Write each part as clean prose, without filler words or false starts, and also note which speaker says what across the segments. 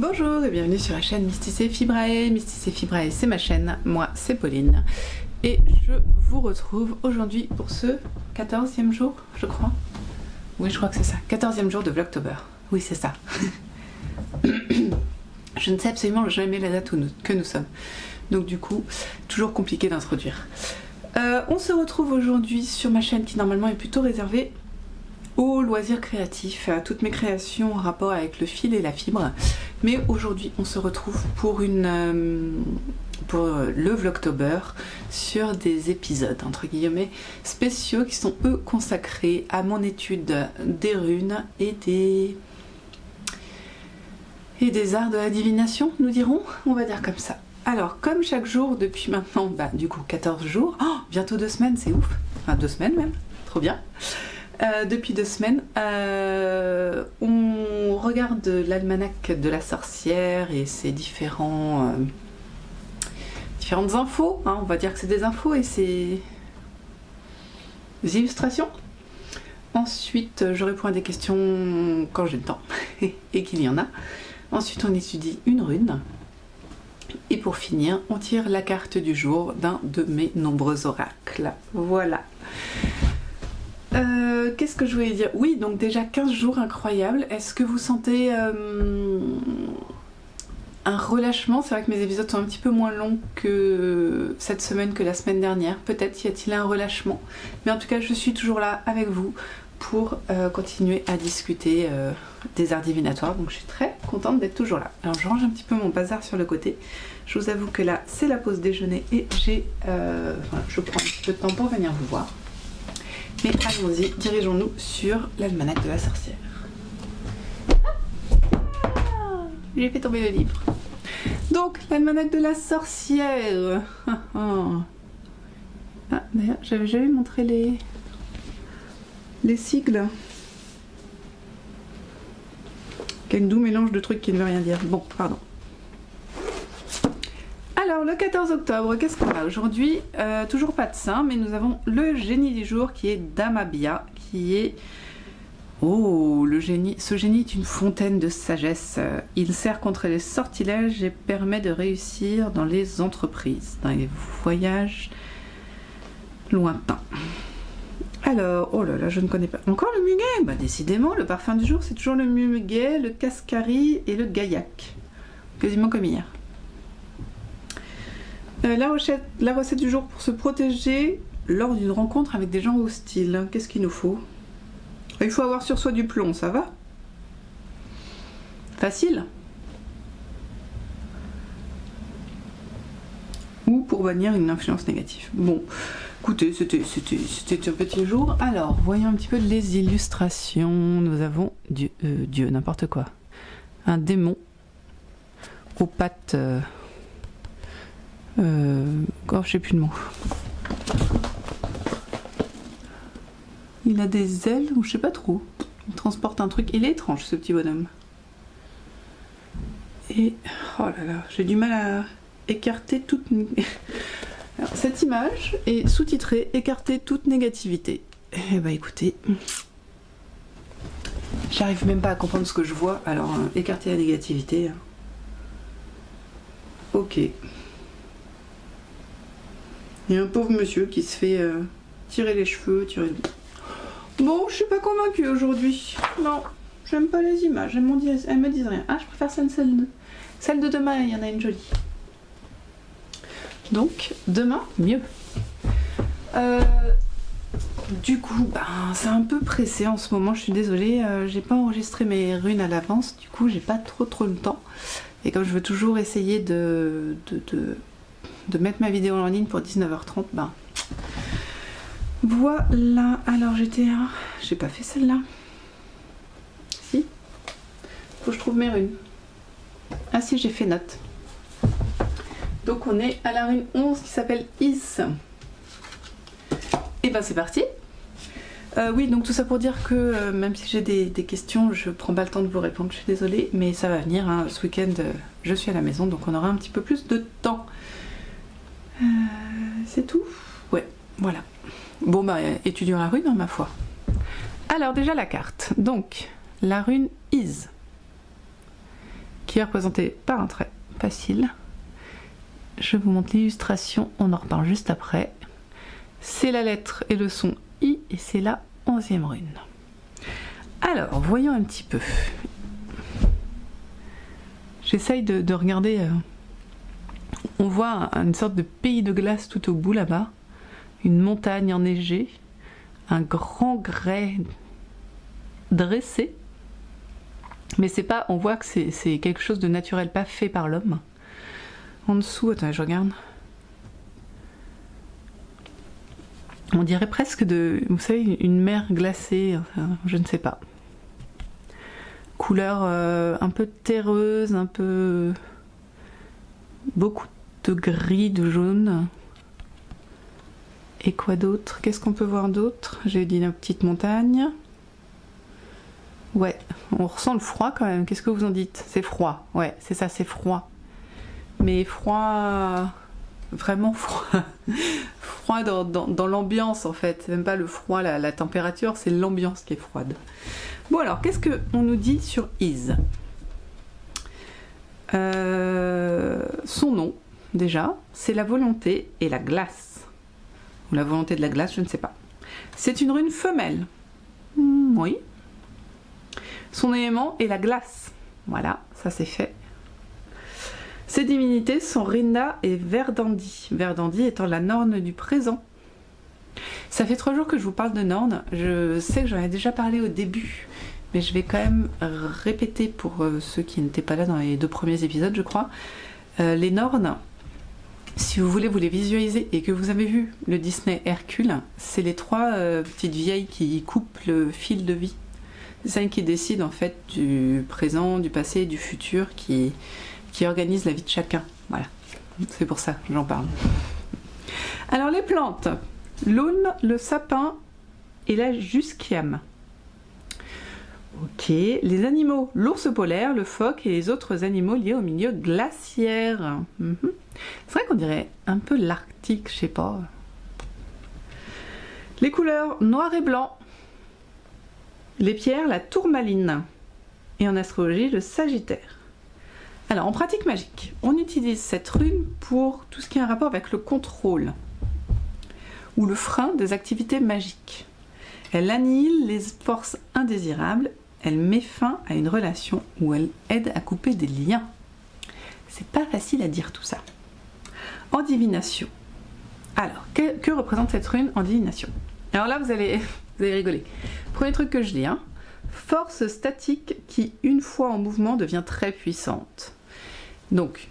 Speaker 1: Bonjour et bienvenue sur la chaîne Mysticé Fibrae. Mysticé Fibrae, c'est ma chaîne, moi c'est Pauline. Et je vous retrouve aujourd'hui pour ce 14e jour, je crois. Oui, je crois que c'est ça, 14e jour de Vlogtober. Oui, c'est ça. Je ne sais absolument jamais la date que nous sommes. Donc du coup, toujours compliqué d'introduire. On se retrouve aujourd'hui sur ma chaîne qui normalement est plutôt réservée aux loisirs créatifs, à toutes mes créations en rapport avec le fil et la fibre. Mais aujourd'hui, on se retrouve pour le Vlogtober sur des épisodes, entre guillemets, spéciaux qui sont eux consacrés à mon étude des runes et des arts de la divination, nous dirons, on va dire comme ça. Alors, comme chaque jour depuis maintenant, du coup 14 jours, bientôt 2 semaines, c'est ouf, enfin 2 semaines même, trop bien. Depuis 2 semaines, on regarde l'almanach de la sorcière et ses différentes infos, on va dire que c'est des infos et c'est des illustrations. Ensuite, je réponds à des questions quand j'ai le temps et qu'il y en a. Ensuite, on étudie une rune. Et pour finir, on tire la carte du jour d'un de mes nombreux oracles. Voilà. Qu'est-ce que je voulais dire? Oui, donc déjà 15 jours incroyables. Est-ce que vous sentez un relâchement? C'est vrai que mes épisodes sont un petit peu moins longs que cette semaine, que la semaine dernière. Peut-être y a-t-il un relâchement. Mais en tout cas, je suis toujours là avec vous pour continuer à discuter des arts divinatoires. Donc je suis très contente d'être toujours là. Alors je range un petit peu mon bazar sur le côté. Je vous avoue que là, c'est la pause déjeuner et je prends un petit peu de temps pour venir vous voir. Mais allons-y, dirigeons-nous sur l'almanach de la sorcière. J'ai fait tomber le livre. Donc, l'almanach de la sorcière. D'ailleurs, j'avais jamais montré les sigles. Quel doux mélange de trucs qui ne veut rien dire. Bon, pardon. Alors, le 14 octobre, qu'est-ce qu'on a aujourd'hui? Toujours pas de saint, mais nous avons le génie du jour qui est Damabia, qui est... Oh, le génie! Ce génie est une fontaine de sagesse. Il sert contre les sortilèges et permet de réussir dans les entreprises, dans les voyages lointains. Alors, oh là là, je ne connais pas. Encore le muguet? Décidément, le parfum du jour, c'est toujours le muguet, le cascari et le gaillac. Quasiment comme hier. La recette du jour pour se protéger lors d'une rencontre avec des gens hostiles. Qu'est-ce qu'il nous faut? Il faut avoir sur soi du plomb, ça va? Facile? Ou pour bannir une influence négative. Bon, écoutez, c'était un petit jour. Alors, voyons un petit peu les illustrations. Nous avons Dieu, n'importe quoi. Un démon aux pattes... je sais plus le mot. Il a des ailes ou je sais pas trop. Il transporte un truc. Il est étrange ce petit bonhomme. Et oh là là, j'ai du mal à écarter toute. Alors, cette image est sous-titrée "Écarter toute négativité". Eh bah écoutez, j'arrive même pas à comprendre ce que je vois. Alors écarter la négativité. Ok. Il y a un pauvre monsieur qui se fait tirer les cheveux, Bon, je suis pas convaincue aujourd'hui. Non, j'aime pas les images, elles me disent rien. Ah, je préfère celle de demain, il y en a une jolie. Donc, demain, mieux. Du coup, c'est un peu pressé en ce moment, je suis désolée. J'ai pas enregistré mes runes à l'avance, du coup, j'ai pas trop le temps. Et comme je veux toujours essayer de mettre ma vidéo en ligne pour 19h30, voilà. Alors j'ai pas fait celle-là. Si. Faut que je trouve mes runes. Ah si, j'ai fait note. Donc on est à la rune 11 qui s'appelle Is. Et c'est parti. Oui, donc tout ça pour dire que même si j'ai des questions, je prends pas le temps de vous répondre, je suis désolée, mais ça va venir. Ce week-end, je suis à la maison, donc on aura un petit peu plus de temps. C'est tout? Ouais, voilà. Bon, étudions la rune, ma foi. Alors, déjà la carte. Donc, la rune Is, qui est représenté par un trait facile. Je vous montre l'illustration, on en reparle juste après. C'est la lettre et le son I et c'est la 11e rune. Alors, voyons un petit peu. J'essaye de regarder. On voit une sorte de pays de glace tout au bout là-bas. Une montagne enneigée. Un grand grès dressé. Mais c'est pas. On voit que c'est quelque chose de naturel, pas fait par l'homme. En dessous, attendez, je regarde. On dirait presque vous savez, une mer glacée, enfin, je ne sais pas. Couleur un peu terreuse, un peu... beaucoup de gris, de jaune. Et quoi d'autre? Qu'est-ce qu'on peut voir d'autre? J'ai dit la petite montagne. Ouais, on ressent le froid quand même. Qu'est-ce que vous en dites? C'est froid, ouais, c'est ça, c'est froid. Mais froid... vraiment froid. Froid dans l'ambiance en fait. C'est même pas le froid, la température, c'est l'ambiance qui est froide. Bon alors, qu'est-ce qu'on nous dit sur Is? Son nom, déjà, c'est la volonté et la glace. Ou la volonté de la glace, je ne sais pas. C'est une rune femelle. Oui. Son élément est la glace. Voilà, ça c'est fait. Ses divinités sont Rinda et Verdandi. Verdandi étant la Norne du présent. Ça fait 3 jours que je vous parle de Norne. Je sais que j'en ai déjà parlé au début, mais je vais quand même répéter pour ceux qui n'étaient pas là dans les 2 premiers épisodes, je crois. Les Nornes, si vous voulez vous les visualiser et que vous avez vu le Disney Hercule, c'est les 3 petites vieilles qui coupent le fil de vie. C'est celles qui décident en fait du présent, du passé et du futur, qui organise la vie de chacun. Voilà, c'est pour ça que j'en parle. Alors les plantes, l'aulne, le sapin et la jusquiame. Ok, les animaux, l'ours polaire, le phoque et les autres animaux liés au milieu glaciaire. C'est vrai qu'on dirait un peu l'Arctique, je sais pas. Les couleurs, noir et blanc. Les pierres, la tourmaline. Et en astrologie, le sagittaire. Alors, en pratique magique, on utilise cette rune pour tout ce qui a un rapport avec le contrôle ou le frein des activités magiques. Elle annihile les forces indésirables, elle met fin à une relation ou elle aide à couper des liens. C'est pas facile à dire tout ça. En divination. Alors, que représente cette rune en divination? Alors là, vous allez rigoler. Premier truc que je lis, force statique qui, une fois en mouvement, devient très puissante. Donc,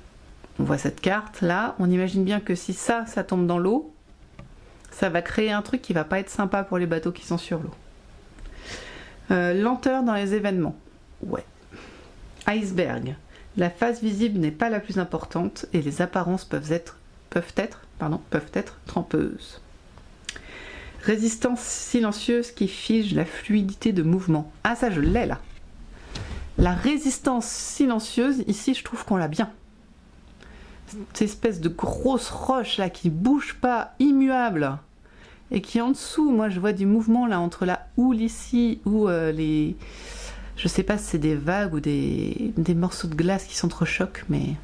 Speaker 1: on voit cette carte là, on imagine bien que si ça tombe dans l'eau, ça va créer un truc qui va pas être sympa pour les bateaux qui sont sur l'eau. Lenteur dans les événements. Ouais. Iceberg. La face visible n'est pas la plus importante et les apparences peuvent être trompeuses. Résistance silencieuse qui fige la fluidité de mouvement. Ah ça je l'ai là. La résistance silencieuse, ici je trouve qu'on l'a bien. Cette espèce de grosse roche là qui bouge pas, immuable. Et qui en dessous, moi je vois du mouvement là entre la houle ici ou les... Je sais pas si c'est des vagues ou des morceaux de glace qui s'entrechoquent, mais...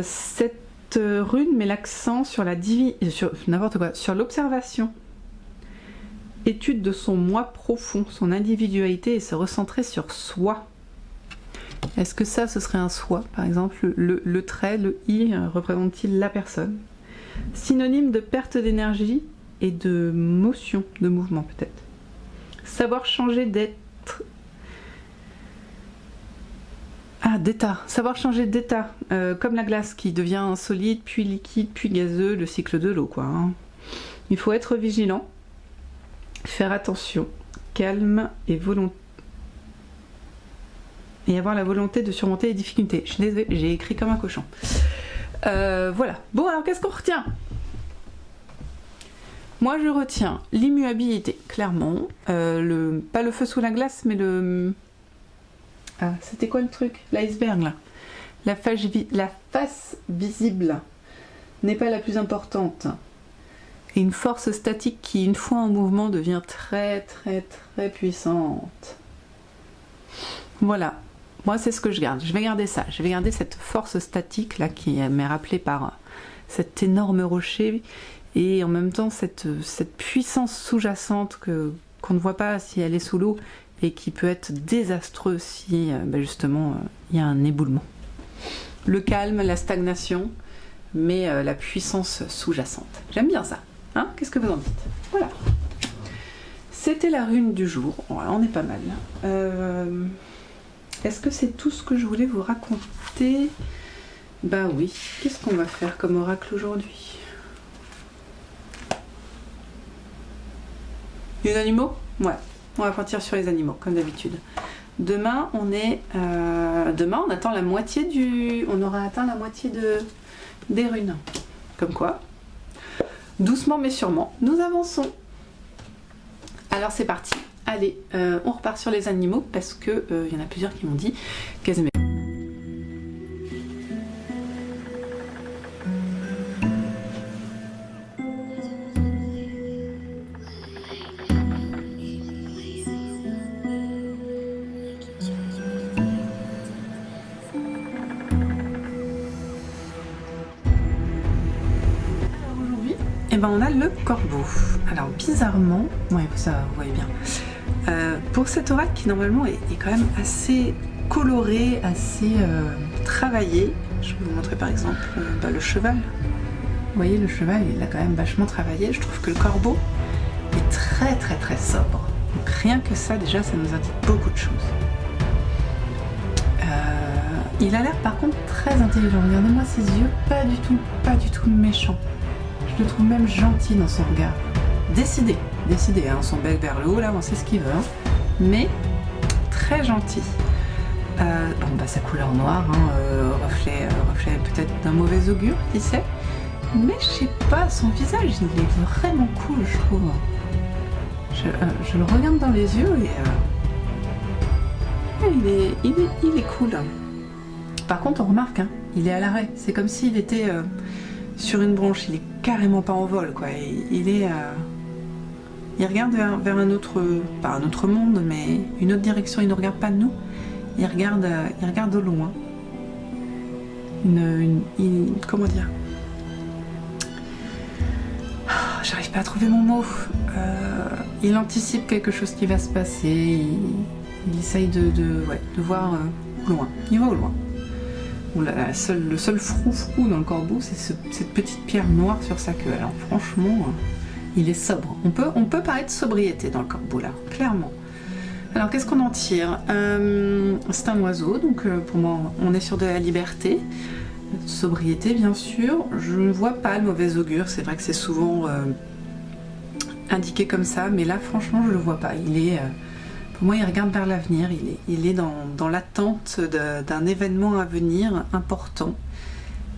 Speaker 1: Cette rune met l'accent sur sur l'observation. Étude de son moi profond, son individualité et se recentrer sur soi. Est-ce que ça, ce serait un soi? Par exemple, le trait, le i, représente-t-il la personne? Synonyme de perte d'énergie et de motion, de mouvement peut-être. Savoir changer d'être. Ah, d'état. Savoir changer d'état. Comme la glace qui devient solide, puis liquide, puis gazeux, le cycle de l'eau, quoi. Il faut être vigilant, faire attention, calme et volonté. Et avoir la volonté de surmonter les difficultés. Je suis désolée, j'ai écrit comme un cochon. Voilà. Bon, alors qu'est-ce qu'on retient? Moi, je retiens l'immuabilité, clairement. Pas le feu sous la glace, mais le... Ah, c'était quoi le truc? L'iceberg, là. La face visible n'est pas la plus importante. Et une force statique qui, une fois en mouvement, devient très, très, très puissante. Voilà, moi c'est ce que je garde. Je vais garder ça. Je vais garder cette force statique là qui m'est rappelée par cet énorme rocher et en même temps cette puissance sous-jacente qu'on ne voit pas si elle est sous l'eau et qui peut être désastreuse si justement il y a un éboulement. Le calme, la stagnation, mais la puissance sous-jacente. J'aime bien ça. Hein? Qu'est-ce que vous en dites? Voilà. C'était la rune du jour. Voilà, on est pas mal. Est-ce que c'est tout ce que je voulais vous raconter? Bah oui. Qu'est-ce qu'on va faire comme oracle aujourd'hui? Les animaux? Ouais. On va partir sur les animaux, comme d'habitude. Demain, demain, on attend la moitié on aura atteint la moitié des runes. Comme quoi, doucement mais sûrement, nous avançons. Alors c'est parti. Allez, on repart sur les animaux parce que y en a plusieurs qui m'ont dit qu'elles aimaient. On a le corbeau. Alors bizarrement, ouais, ça vous voyez bien. Pour cet oracle qui normalement est quand même assez coloré, assez travaillé, je vais vous montrer par exemple le cheval. Vous voyez le cheval, il l'a quand même vachement travaillé. Je trouve que le corbeau est très très très sobre. Donc rien que ça déjà, ça nous indique beaucoup de choses. Il a l'air par contre très intelligent. Regardez-moi ses yeux, pas du tout méchant. Je le trouve même gentil dans son regard. Décidé, hein, son bec vers le haut, là, on sait ce qu'il veut. Hein. Mais très gentil. Sa couleur noire, hein, reflet peut-être d'un mauvais augure, qui sait. Mais je sais pas, son visage, il est vraiment cool, je trouve. Je le regarde dans les yeux et il est cool. Par contre, on remarque, hein, il est à l'arrêt. C'est comme s'il était sur une branche. Il est carrément pas en vol, quoi. Il regarde vers un autre, pas un autre monde, mais une autre direction. Il ne regarde pas nous. Il regarde au loin. Comment dire? J'arrive pas à trouver mon mot. Il anticipe quelque chose qui va se passer. Il essaye de voir au loin. Il va au loin. Le seul frou-frou dans le corbeau, c'est cette petite pierre noire sur sa queue. Alors franchement, il est sobre. On peut parler de sobriété dans le corbeau là, clairement. Alors qu'est-ce qu'on en tire? C'est un oiseau, donc pour moi on est sur de la liberté. Sobriété bien sûr. Je ne vois pas le mauvais augure, c'est vrai que c'est souvent indiqué comme ça, mais là franchement je le vois pas. Pour moi, il regarde vers l'avenir, il est dans l'attente d'un événement à venir important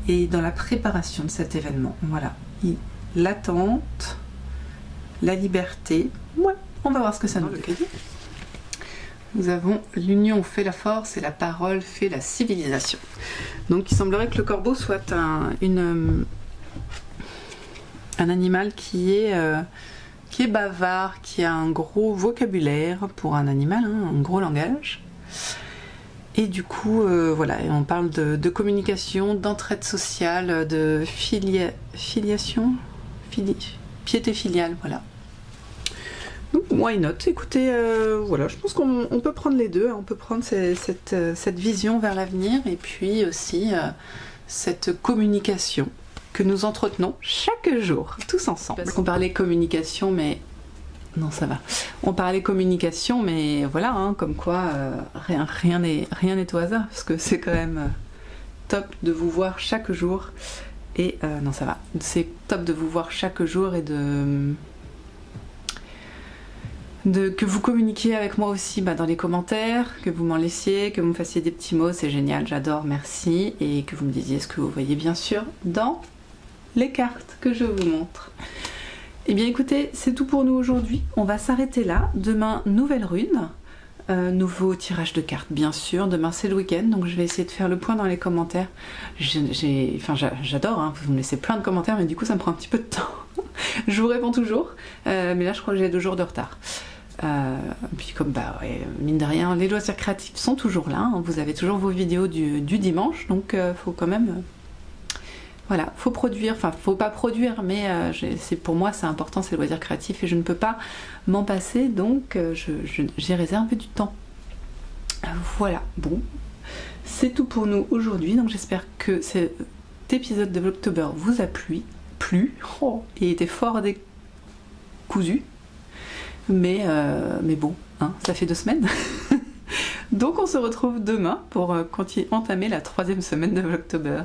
Speaker 1: et dans la préparation de cet événement. Voilà, l'attente, la liberté. Ouais, on va voir ce que ça nous dit. Nous avons l'union fait la force et la parole fait la civilisation. Donc il semblerait que le corbeau soit un animal qui est bavard, qui a un gros vocabulaire pour un animal, hein, un gros langage. Et du coup, on parle de communication, d'entraide sociale, de filiation, piété filiale, voilà. Donc, why not? Écoutez, je pense qu'on peut prendre les deux. On peut prendre cette vision vers l'avenir et puis aussi cette communication que nous entretenons chaque jour, tous ensemble. Parce qu'on parlait communication, mais... Non, ça va. On parlait communication, mais voilà, hein, comme quoi rien n'est au hasard, parce que c'est quand même top de vous voir chaque jour. Et non, ça va. C'est top de vous voir chaque jour et que vous communiquiez avec moi aussi dans les commentaires, que vous m'en laissiez, que vous me fassiez des petits mots, c'est génial, j'adore, merci. Et que vous me disiez ce que vous voyez bien sûr dans les cartes que je vous montre. Eh bien écoutez, c'est tout pour nous aujourd'hui. On va s'arrêter là. Demain, nouvelle rune. Nouveau tirage de cartes, bien sûr. Demain, c'est le week-end, donc je vais essayer de faire le point dans les commentaires. J'adore, hein, vous me laissez plein de commentaires, mais du coup, ça me prend un petit peu de temps. Je vous réponds toujours, mais là, je crois que j'ai 2 jours de retard. Puis comme ouais, mine de rien, les loisirs créatifs sont toujours là, hein. Vous avez toujours vos vidéos du dimanche, donc faut quand même... voilà, faut produire, enfin faut pas produire, mais pour moi c'est important, c'est le loisir créatif et je ne peux pas m'en passer, donc j'ai réservé du temps. Voilà, bon, c'est tout pour nous aujourd'hui, donc j'espère que cet épisode de Vlogtober vous a plu, il était fort décousu, mais bon, hein, ça fait 2 semaines. Donc on se retrouve demain pour entamer la 3e semaine de Vlogtober.